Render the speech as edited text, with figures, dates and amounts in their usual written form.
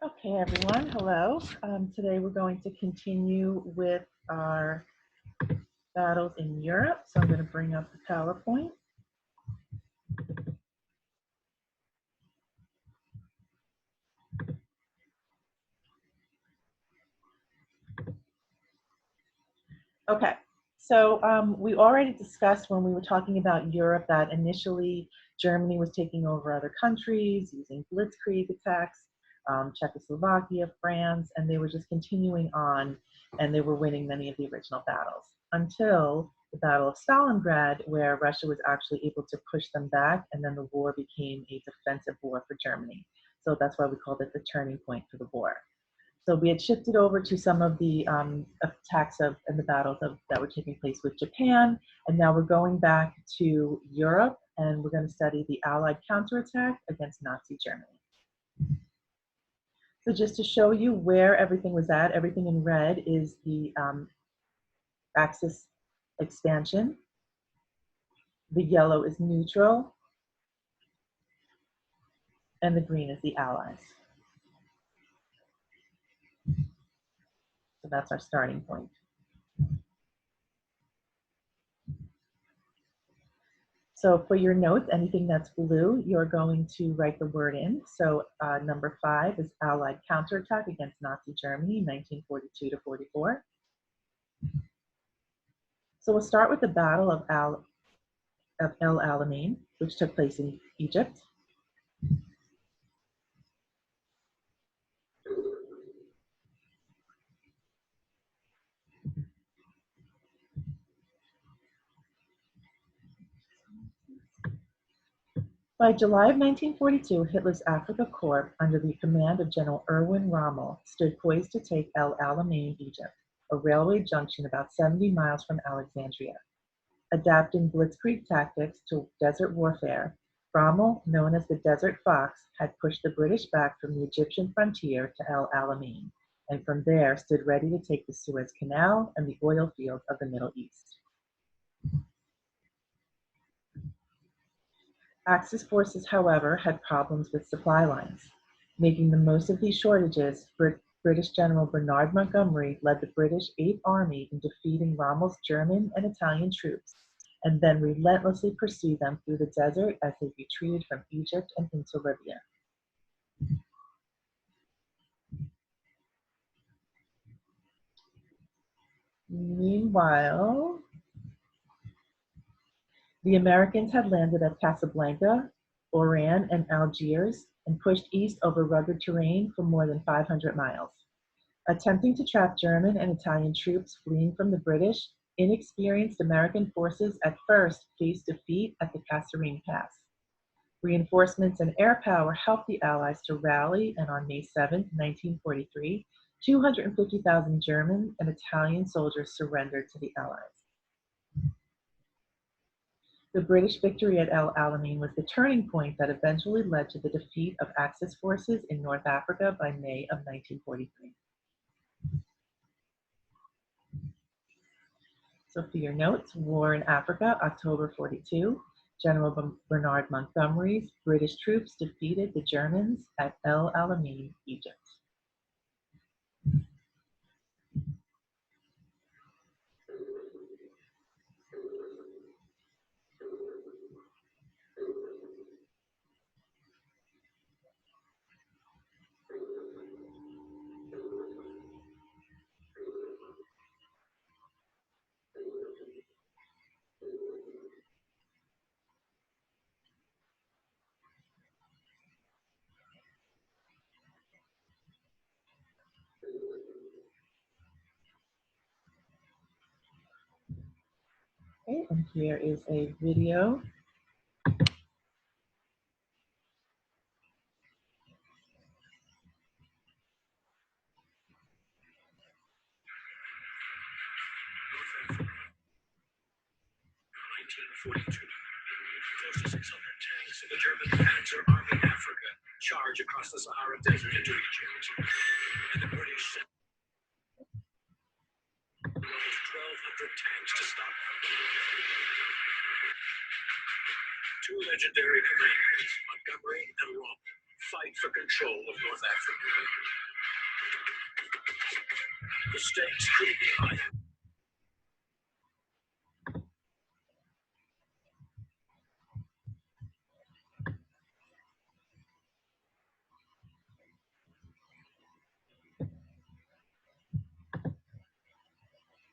Okay, everyone, hello. Today we're going to continue with our battles in Europe. So I'm going to bring up the PowerPoint. Okay, so we already discussed when we were talking about Europe that initially Germany was taking over other countries using blitzkrieg attacks, Czechoslovakia, France, and they were just continuing on, and they were winning many of the original battles until the Battle of Stalingrad, where Russia was actually able to push them back, and then the war became a defensive war for Germany. So that's why we called it the turning point for the war. So we had shifted over to some of the attacks and the battles that were taking place with Japan, and now we're going back to Europe, and we're going to study the Allied counterattack against Nazi Germany. So just to show you where everything was at, everything in red is the Axis expansion. The yellow is neutral, and the green is the Allies. So that's our starting point. So for your notes, anything that's blue, you're going to write the word in. So number 5 is Allied counterattack against Nazi Germany, 1942 to 44. So we'll start with the Battle of El Alamein, which took place in Egypt. By July of 1942, Hitler's Afrika Korps, under the command of General Erwin Rommel, stood poised to take El Alamein, Egypt, a railway junction about 70 miles from Alexandria. Adapting blitzkrieg tactics to desert warfare, Rommel, known as the Desert Fox, had pushed the British back from the Egyptian frontier to El Alamein, and from there stood ready to take the Suez Canal and the oil fields of the Middle East. Axis forces, however, had problems with supply lines. Making the most of these shortages, British General Bernard Montgomery led the British Eighth Army in defeating Rommel's German and Italian troops, and then relentlessly pursued them through the desert as they retreated from Egypt and into Libya. Meanwhile, the Americans had landed at Casablanca, Oran, and Algiers, and pushed east over rugged terrain for more than 500 miles. Attempting to trap German and Italian troops fleeing from the British, inexperienced American forces at first faced defeat at the Kasserine Pass. Reinforcements and air power helped the Allies to rally, and on May 7, 1943, 250,000 German and Italian soldiers surrendered to the Allies. The British victory at El Alamein was the turning point that eventually led to the defeat of Axis forces in North Africa by May of 1943. So for your notes, War in Africa, October 42, General Bernard Montgomery's British troops defeated the Germans at El Alamein, Egypt. Okay, and here is a video. Close to 600 tanks of the German Panzer Army Africa charge across the Sahara Desert into Egypt. And the British sent 1,200 tanks to stop them. Two legendary commanders, Montgomery and Rommel, fight for control of North Africa. The stakes couldn't be higher.